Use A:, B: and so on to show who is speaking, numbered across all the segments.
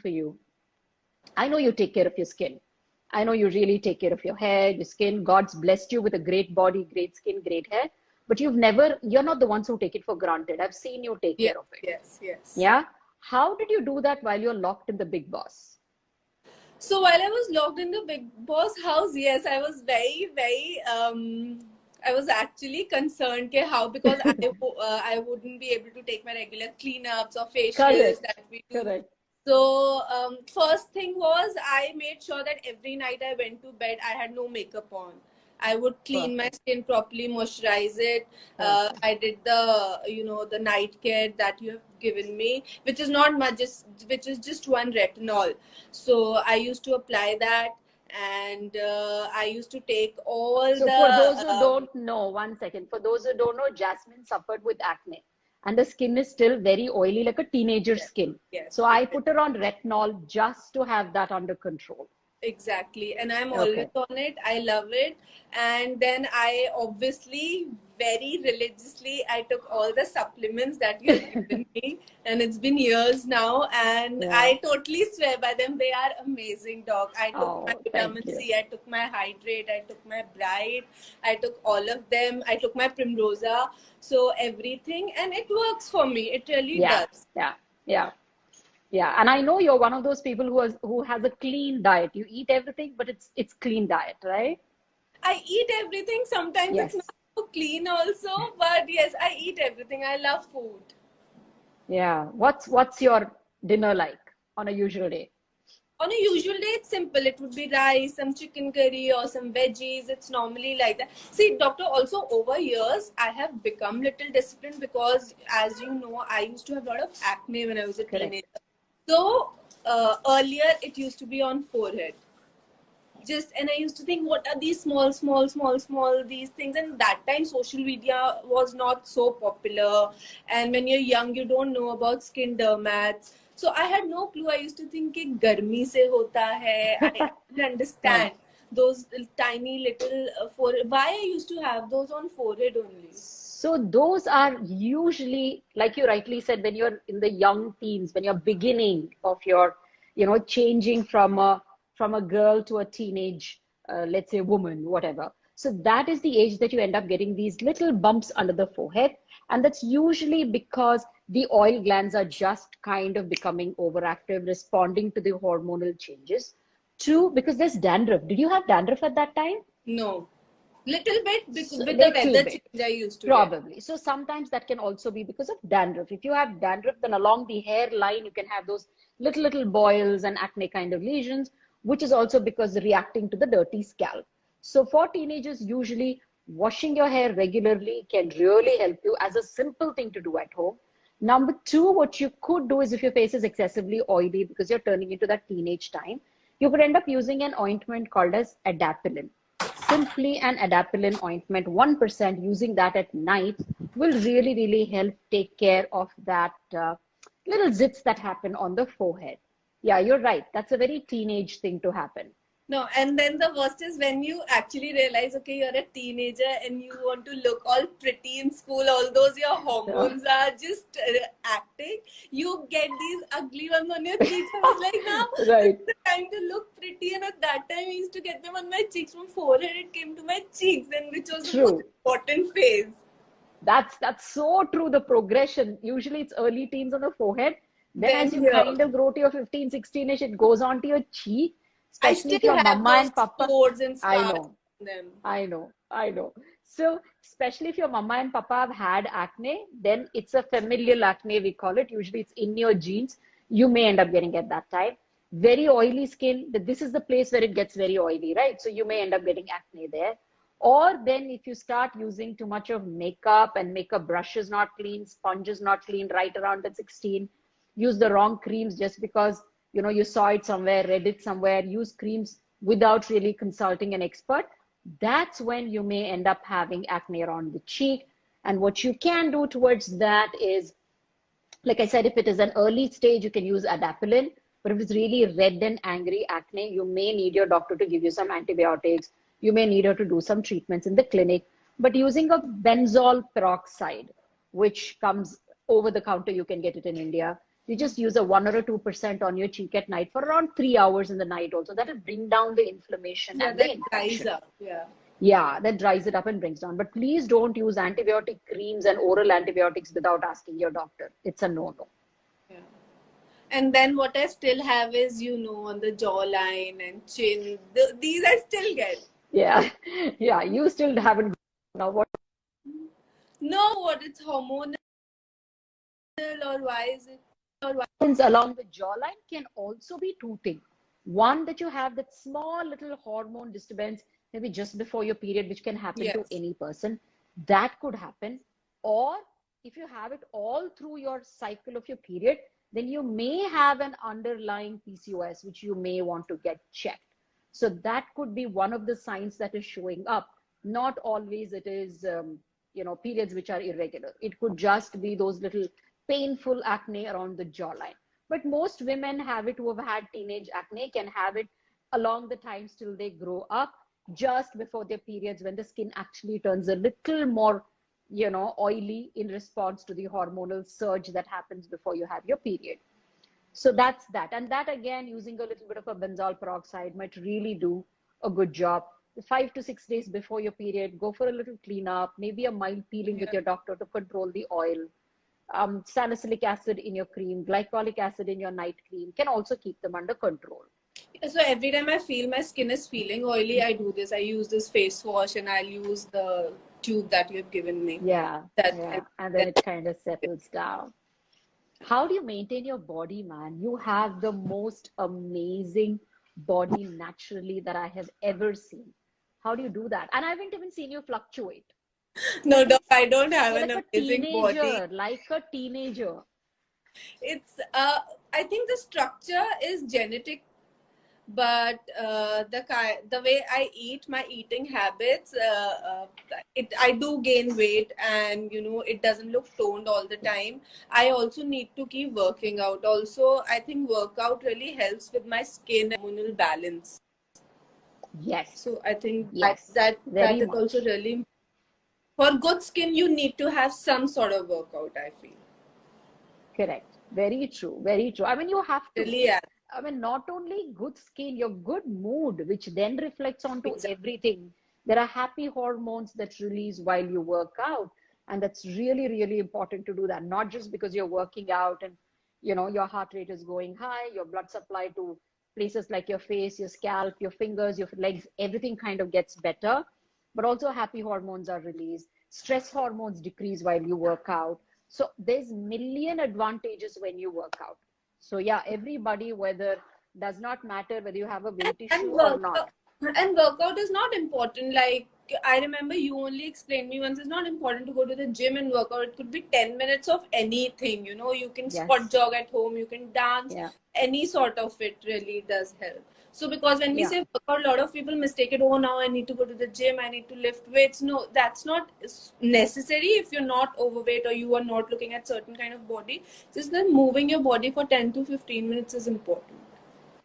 A: for you. I know you take care of your skin. I know you really take care of your hair, your skin. God's blessed you with a great body, great skin, great hair. But you're not the ones who take it for granted. I've seen you take
B: Yes,
A: care of it.
B: yes, yes.
A: Yeah. How did you do that while you're locked in the big boss?
B: So while I was locked in the big boss house, yes, I was very I was actually concerned ke how, because I wouldn't be able to take my regular cleanups or facials
A: Correct.
B: that we do.
A: Correct.
B: So first thing was I made sure that every night I went to bed, I had no makeup on. I would clean my
A: Perfect.
B: skin properly, moisturize it.
A: Perfect.
B: I did the night care that you have given me, which is not much, which is just one retinol. So I used to apply that, and I used to take all
A: So for those
B: the
A: who don't know, one second, for those who don't know, Jasmine suffered with acne and the skin is still very oily, like a teenager
B: yes,
A: skin.
B: yes,
A: So I put her on retinol just to have that under control.
B: exactly. And I'm always
A: Okay.
B: on it. I love it. And then I obviously very religiously I took all the supplements that you have given me, and it's been years now, and
A: Yeah.
B: I totally swear by them. They are amazing, doc. I took my
A: Oh, thank
B: vitamin
A: you.
B: C, I took my hydrate, I took my bright, I took all of them. I took my primrosa. So everything, and it works for me. It really
A: Yeah,
B: does.
A: yeah, yeah, yeah. And I know you're one of those people who has a clean diet. You eat everything, but it's clean diet, right?
B: I eat everything. Sometimes it's not
A: Yes.
B: so clean also, but yes, I eat everything. I love food.
A: Yeah. What's your dinner like on a usual day?
B: On a usual day, it's simple. It would be rice, some chicken curry, or some veggies. It's normally like that. See, doctor, also over years, I have become little disciplined because, as you know, I used to have a lot of acne when I was a
A: Correct.
B: teenager. So earlier, it used to be on forehead. Just, and I used to think, what are these small these things? And that time social media was not so popular, and when you're young you don't know about skin dermats. So I had no clue. I used to think कि गर्मी से होता है. I didn't
A: Right.
B: understand those tiny little forehead. Why I used to have those on forehead only?
A: So those are usually, like you rightly said, when you're in the young teens, when you're beginning of your, changing from a girl to a teenage, let's say woman, whatever. So that is the age that you end up getting these little bumps under the forehead, and that's usually because the oil glands are just kind of becoming overactive, responding to the hormonal changes. Two, because there's dandruff. Did you have dandruff at that time?
B: No, little bit
A: So,
B: with the
A: little
B: weather
A: bit.
B: change I used to get.
A: Probably. So sometimes that can also be because of dandruff. If you have dandruff, then along the hairline, you can have those little boils and acne kind of lesions, which is also because reacting to the dirty scalp. So for teenagers, usually washing your hair regularly can really help you as a simple thing to do at home. Number two, what you could do is if your face is excessively oily because you're turning into that teenage time, you could end up using an ointment called as adapalene. Simply an adapalene ointment, 1%, using that at night will really help take care of that little zits that happen on the forehead. Yeah, you're right. That's a very teenage thing to happen.
B: No, and then the worst is when you actually realize, okay, you're a teenager and you want to look all pretty in school, all those your
A: Yeah.
B: hormones are just acting. You get these ugly ones on your cheeks. I was like, now this
A: Right.
B: is the time to look pretty. And at that time, I used to get them on my cheeks from forehead. It came to my cheeks, and which was the most
A: True.
B: important phase.
A: That's so true. The progression. Usually it's early teens on the forehead. Then
B: Then
A: as you
B: here,
A: kind of grow to your 15, 16ish, it goes on to your cheek,
B: I
A: especially if
B: still
A: your
B: have
A: mama
B: those
A: and papa.
B: spots and
A: I
B: scars
A: know.
B: on them.
A: I know. So, especially if your mama and papa have had acne, then it's a familial acne, we call it. Usually it's in your genes. You may end up getting at that time. Very oily skin, this is the place where it gets very oily, right? So you may end up getting acne there. Or then if you start using too much of makeup and makeup brushes not clean, sponges not clean right around the 16, use the wrong creams just because you saw it somewhere, read it somewhere, use creams without really consulting an expert, that's when you may end up having acne around the cheek. And what you can do towards that is, like I said, if it is an early stage, you can use adapalene. But if it's really red and angry acne, you may need your doctor to give you some antibiotics. You may need her to do some treatments in the clinic. But using a benzol peroxide, which comes over the counter, you can get it in India. You just use a 1 or a 2% on your cheek at night for around 3 hours in the night also. That will bring down the inflammation
B: Yeah,
A: and the
B: that dries
A: infection.
B: up. Yeah.
A: Yeah, that dries it up and brings down. But please don't use antibiotic creams and oral antibiotics without asking your doctor. It's a no-no.
B: Yeah. And then what I still have is, on the jawline and chin. These I still get.
A: Yeah, yeah, you still haven't. Now, what
B: No, what it's hormonal or why is it?
A: happens along the jawline can also be two things. One, that you have that small little hormone disturbance, maybe just before your period, which can happen to
B: Yes.
A: any person. That could happen. Or if you have it all through your cycle of your period, then you may have an underlying PCOS, which you may want to get checked. So that could be one of the signs that is showing up. Not always it is, periods which are irregular. It could just be those little painful acne around the jawline. But most women have it who have had teenage acne, can have it along the times till they grow up, just before their periods, when the skin actually turns a little more, oily in response to the hormonal surge that happens before you have your period. So that's that. And that again, using a little bit of a benzoyl peroxide might really do a good job. 5 to 6 days before your period, go for a little cleanup, maybe a mild peeling with
B: Yeah.
A: your doctor to control the oil. Salicylic acid in your cream, glycolic acid in your night cream can also keep them under control.
B: So every time I feel my skin is feeling oily, I do this. I use this face wash and I'll use the tube that you have given me.
A: Yeah,
B: That
A: yeah.
B: and
A: And then it kind of settles down. How do you maintain your body, man? You have the most amazing body naturally that I have ever seen. How do you do that? And I haven't even seen you fluctuate.
B: no,
A: Like
B: no,
A: it's
B: I don't have
A: you're
B: an
A: like a
B: amazing body.
A: teenager, like a teenager.
B: It's I think the structure is genetic, but the way I eat, my eating habits, I do gain weight, and it doesn't look toned all the time. I also need to keep working out. Also, I think workout really helps with my skin and hormonal balance.
A: Yes,
B: So I think that
A: yes,
B: that
A: very
B: that is also
A: much.
B: really for good skin. You need to have some sort of workout, I feel.
A: Correct. Very true. Very true. I mean, you have to.
B: Really, yeah.
A: I mean, not only good skin, your good mood, which then reflects onto
B: Exactly.
A: everything. There are happy hormones that release while you work out. And that's really, really important to do that. Not just because you're working out and, your heart rate is going high, your blood supply to places like your face, your scalp, your fingers, your legs, everything kind of gets better. But also happy hormones are released. Stress hormones decrease while you work out. So there's million advantages when you work out. So yeah, everybody, whether does not matter whether you have a weight issue
B: and
A: or not.
B: workout and workout is not important. Like, I remember you only explained me once, it's not important to go to the gym and work out. It could be 10 minutes of anything. You can spot
A: Yes.
B: jog at home, you can dance,
A: Yeah.
B: any sort of it really does help. So because when we
A: Yeah.
B: say workout, a lot of people mistake it, oh, now I need to go to the gym, I need to lift weights. No, that's not necessary if you're not overweight or you are not looking at certain kind of body. Just then moving your body for 10 to 15 minutes is important.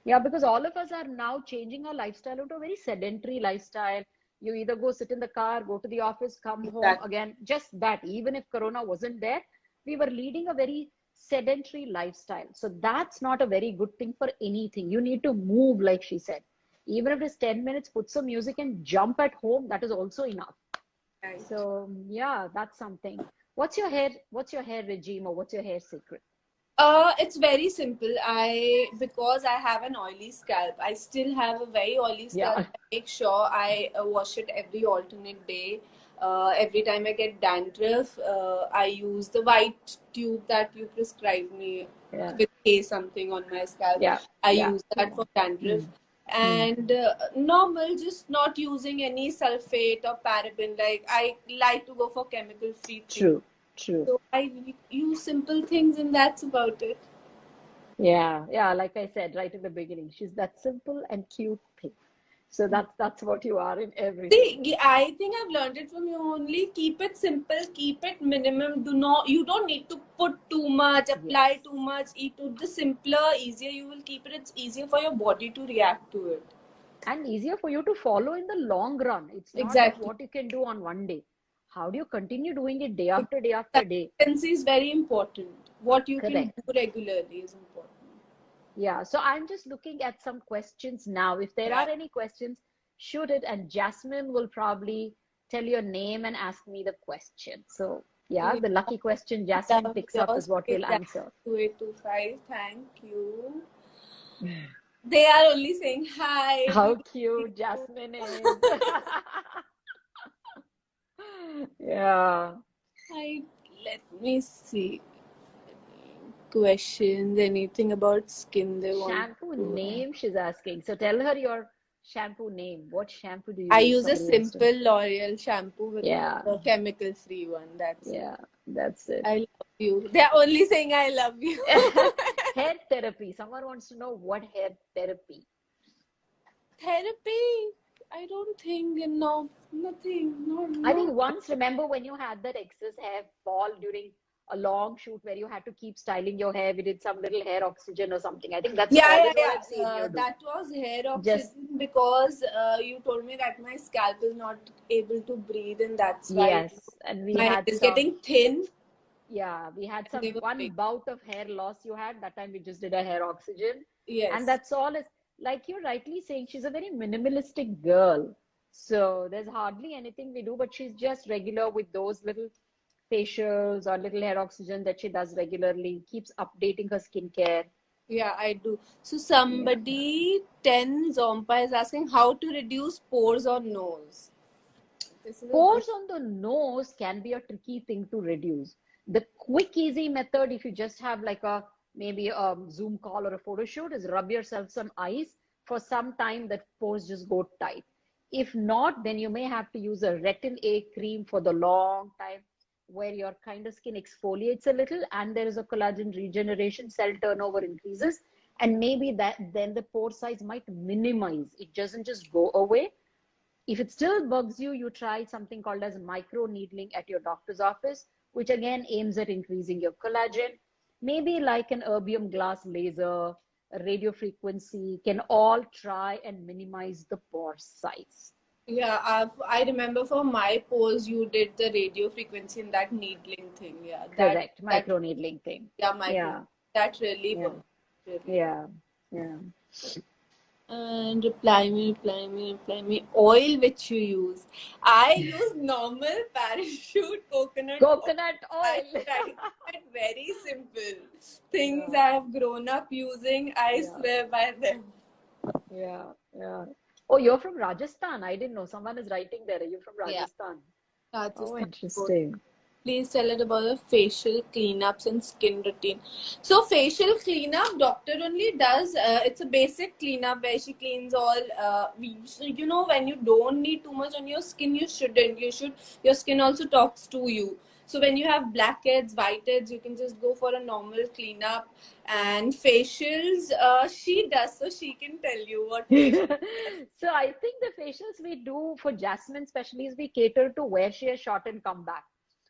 A: Yeah, because all of us are now changing our lifestyle into a very sedentary lifestyle. You either go sit in the car, go to the office, come home
B: Exactly.
A: again. Just that. Even if Corona wasn't there, we were leading a very sedentary lifestyle. So that's not a very good thing for anything. You need to move, like she said. Even if it's 10 minutes, put some music and jump at home. That is also enough.
B: Right.
A: So yeah, that's something. What's your hair regime, or what's your hair secret?
B: It's very simple. Because I have an oily scalp, I still have a very oily scalp.
A: Yeah.
B: I make sure I wash it every alternate day. Every time I get dandruff, I use the white tube that you prescribed me
A: Yeah.
B: with K something on my scalp.
A: Yeah.
B: I
A: Yeah.
B: use that for dandruff.
A: Mm. Mm.
B: And normal, just not using any sulfate or paraben. Like, I like to go for chemical free treatment.
A: True. True.
B: So I use simple things, and that's about it.
A: Yeah, yeah, like I said right in the beginning, she's that simple and cute thing. So that's what you are in everything.
B: See, I think I've learned it from you only. Keep it simple, keep it minimum. You don't need to put too much,
A: Yes.
B: apply too much. Eat to the simpler, easier you will keep it. It's easier for your body to react to it.
A: And easier for you to follow in the long run. It's not that
B: Exactly.
A: what you can do on one day. How do you continue doing it day after day after day?
B: Consistency is very important. what you can
A: Correct.
B: do regularly is important.
A: Yeah. So I'm just looking at some questions now. If there
B: Yeah.
A: are any questions, shoot it, and Jasmine will probably tell your name and ask me the question. So yeah,
B: Yeah.
A: the lucky question Jasmine
B: Love
A: picks up
B: your
A: is what
B: skin.
A: we'll
B: That's
A: answer.
B: 2825. Thank you. They are only saying hi.
A: How
B: Beautiful.
A: cute Jasmine is. Yeah.
B: I let me see. Questions, anything about skin they want
A: Shampoo
B: to.
A: name she's asking. So tell her your shampoo name. What shampoo do you
B: I
A: use?
B: use a
A: Somebody wants to know.
B: simple L'Oreal shampoo with
A: Yeah.
B: a chemical free one. That's it.
A: Yeah. That's it.
B: I love you. They're only saying I love you.
A: Hair therapy. Someone wants to know what hair therapy.
B: Therapy? I don't think, no, nothing. No,
A: I
B: no.
A: think once, remember when you had that excess hair fall during a long shoot where you had to keep styling your hair, we did some little hair oxygen or something. I think that's always what I've seen you do.
B: That was hair
A: Just,
B: oxygen because you told me that my scalp is not able to breathe, and that's why
A: yes. And we
B: my hair
A: had
B: is getting
A: some,
B: thin.
A: yeah, we had
B: And they
A: some
B: were
A: one
B: big.
A: bout of hair loss you had. That time we just did a hair oxygen. And
B: Yes.
A: that's all is, like you're rightly saying, she's a very minimalistic girl. So there's hardly anything we do, but she's just regular with those little facials or little hair oxygen that she does regularly, keeps updating her skincare.
B: Yeah, I do. So
A: Yeah.
B: somebody, 10 Zompa, is asking how to reduce pores on nose. This is a good.
A: Pores on the nose can be a tricky thing to reduce. The quick, easy method, if you just have like a maybe a Zoom call or a photo shoot, is rub yourself some ice for some time that pores just go tight. If not, then you may have to use a retin A cream for the long time where your kind of skin exfoliates a little and there is a collagen regeneration, cell turnover increases, and maybe that then the pore size might minimize. It doesn't just go away. If it still bugs you, you try something called as micro needling at your doctor's office, which again aims at increasing your collagen. Maybe like an erbium glass laser, a radio frequency can all try and minimize the pore size.
B: Yeah, I remember for my pores, you did the radio frequency and that needling thing. Yeah,
A: Correct,
B: that
A: micro needling thing.
B: yeah, micro.
A: Yeah,
B: That really
A: yeah,
B: worked. Really worked.
A: yeah, yeah.
B: And reply me. Oil which you use. I use normal parachute coconut oil.
A: Coconut
B: I
A: oil.
B: tried it very simple. Things
A: Yeah,
B: I have grown up using, I
A: yeah,
B: swear by them.
A: yeah, yeah. Oh, you're from Rajasthan. I didn't know. Someone is writing there. Are you from
B: Yeah,
A: Rajasthan? Oh,
B: Rajasthan.
A: interesting.
B: Please tell it about the facial cleanups and skin routine. So facial cleanup, doctor only does. It's a basic cleanup where she cleans all. So when you don't need too much on your skin, you shouldn't. You should. Your skin also talks to you. So when you have blackheads, whiteheads, you can just go for a normal cleanup. And facials, she does, so she can tell you what facial.
A: So I think the facials we do for Jasmine especially is we cater to where she has shot and come back.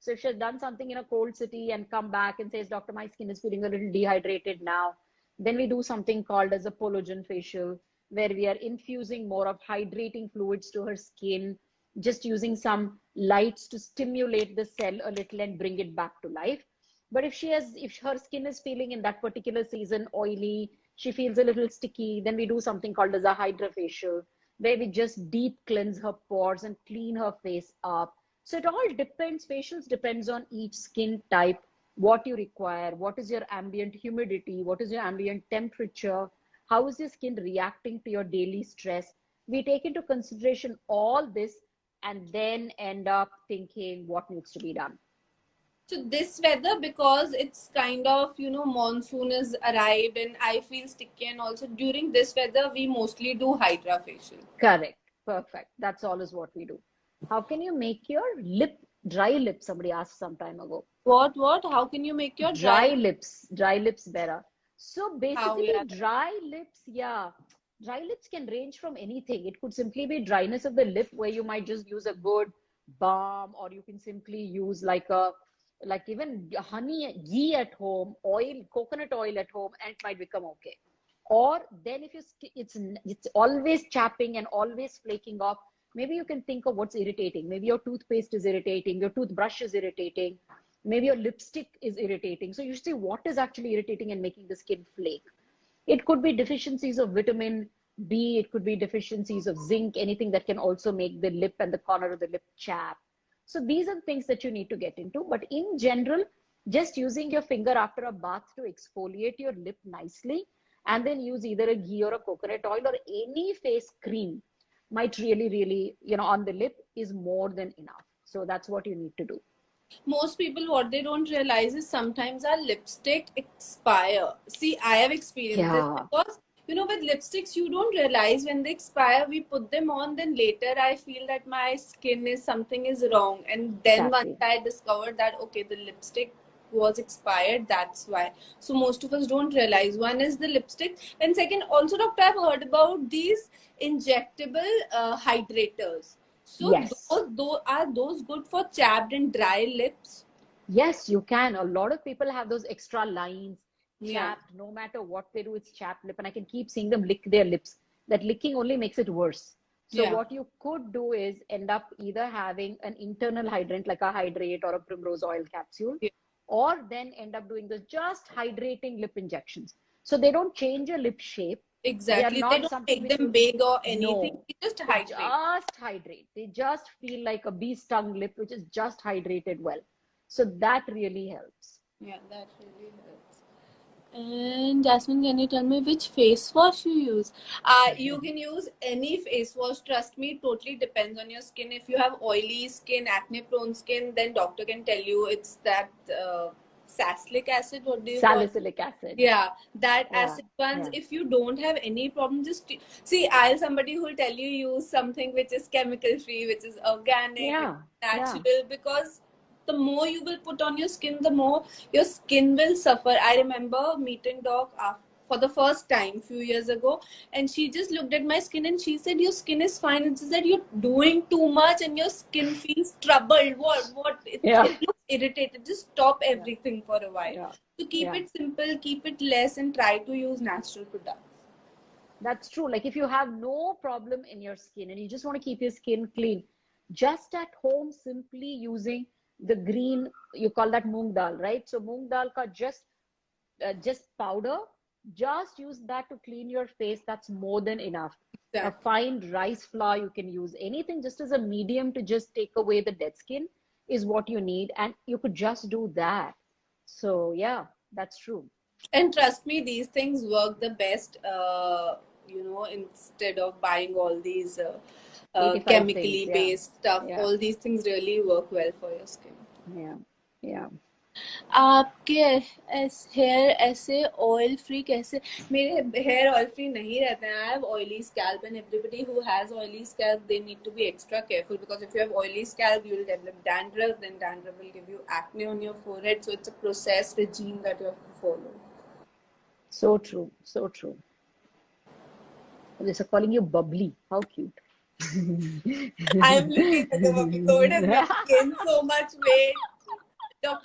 A: So if she has done something in a cold city and come back and says, Doctor, my skin is feeling a little dehydrated now, then we do something called as a pologen facial, where we are infusing more of hydrating fluids to her skin, just using some lights to stimulate the cell a little and bring it back to life. But if her skin is feeling in that particular season oily, she feels a little sticky, then we do something called as a hydrofacial, where we just deep cleanse her pores and clean her face up. So it all depends, facials depends on each skin type, what you require, what is your ambient humidity, what is your ambient temperature, how is your skin reacting to your daily stress. We take into consideration all this and then end up thinking what needs to be done.
B: So this weather, because it's kind of monsoon has arrived and I feel sticky, and also during this weather we mostly do hydra facial.
A: Correct. Perfect. That's all is what we do. How can you make your lip dry lips? Somebody asked some time ago.
B: What? How can you make your
A: Dry lips better. So
B: how?
A: basically,
B: Yeah.
A: dry lips, yeah. Dry lips can range from anything. It could simply be dryness of the lip where you might just use a good balm, or you can simply use like even honey, ghee at home, oil, coconut oil at home, and it might become okay. Or then if it's always chapping and always flaking off, maybe you can think of what's irritating. Maybe your toothpaste is irritating, your toothbrush is irritating. Maybe your lipstick is irritating. So you should see what is actually irritating and making the skin flake. It could be deficiencies of vitamin B, it could be deficiencies of zinc, anything that can also make the lip and the corner of the lip chap. So these are things that you need to get into. But in general, just using your finger after a bath to exfoliate your lip nicely, and then use either a ghee or a coconut oil or any face cream might really, really, on the lip is more than enough. So that's what you need to do.
B: Most people, what they don't realize is sometimes our lipstick expire. See, I have experienced this
A: Yeah,
B: because with lipsticks you don't realize when they expire. We put them on, then later I feel that my skin is something is wrong, and then once
A: exactly.
B: I discovered that okay, the lipstick was expired, that's why. So most of us don't realize. One is the lipstick, and second also, doctor, I've heard about these injectable hydrators. So
A: Yes.
B: those are those good for chapped and dry lips?
A: Yes, you can. A lot of people have those extra lines,
B: Yeah.
A: chapped, no matter what they do, it's chapped lip. And I can keep seeing them lick their lips. That licking only makes it worse. So
B: Yeah.
A: what you could do is end up either having an internal hydrant like a hydrate or a primrose oil capsule,
B: Yeah.
A: or then end up doing the just hydrating lip injections. So they don't change your lip shape. They are
B: Exactly. They
A: not
B: don't
A: something
B: make
A: which
B: them
A: will,
B: big or anything.
A: no,
B: They just
A: they
B: hydrate.
A: just hydrate. They just feel like a bee stung lip, which is just hydrated well. So that really helps.
B: Yeah, that really helps. And Jasmine, can you tell me which face wash you use? You can use any face wash. Trust me, it totally depends on your skin. If you have oily skin, acne prone skin, then doctor can tell you it's that salicylic acid. What do you call it?
A: Salicylic acid.
B: Yeah, that
A: Yeah,
B: acid ones.
A: yeah,
B: If you don't have any problem, just see. I'll somebody who will tell you use something which is chemical free, which is organic, which
A: yeah,
B: is
A: yeah.
B: natural, because the more you will put on your skin, the more your skin will suffer. I remember meeting doc for the first time few years ago, and she just looked at my skin and she said, "Your skin is fine. It's just that you're doing too much and your skin feels troubled. What?
A: Yeah,
B: It looks irritated. Just stop
A: yeah,
B: everything for a while."
A: yeah,
B: So keep
A: yeah.
B: it simple, keep it less, and try to use natural products.
A: That's true. Like if you have no problem in your skin and you just want to keep your skin clean, just at home, simply using the green, you call that moong dal, right? So moong dal ka just powder, just use that to clean your face. That's more than enough. A
B: Exactly.
A: fine rice flour, you can use anything just as a medium to just take away the dead skin is what you need. And you could just do that. So yeah, that's true.
B: And trust me, these things work the best. Instead of buying all these
A: 85 things.
B: chemically
A: Yeah.
B: based stuff,
A: Yeah.
B: all these things really work well for your skin.
A: Yeah. Yeah.
B: आपके hair ऐसे oil free कैसे? मेरे hair oil free नहीं रहते हैं. I have oily scalp, and everybody who has oily scalp, they need to be extra careful, because if you have oily scalp you will develop dandruff, then dandruff will give you acne on your forehead. So it's a process regime that you have to follow.
A: So true. So true. They're calling you bubbly. How cute.
B: I am looking at the bubbly, so it has gained so much weight. Doctor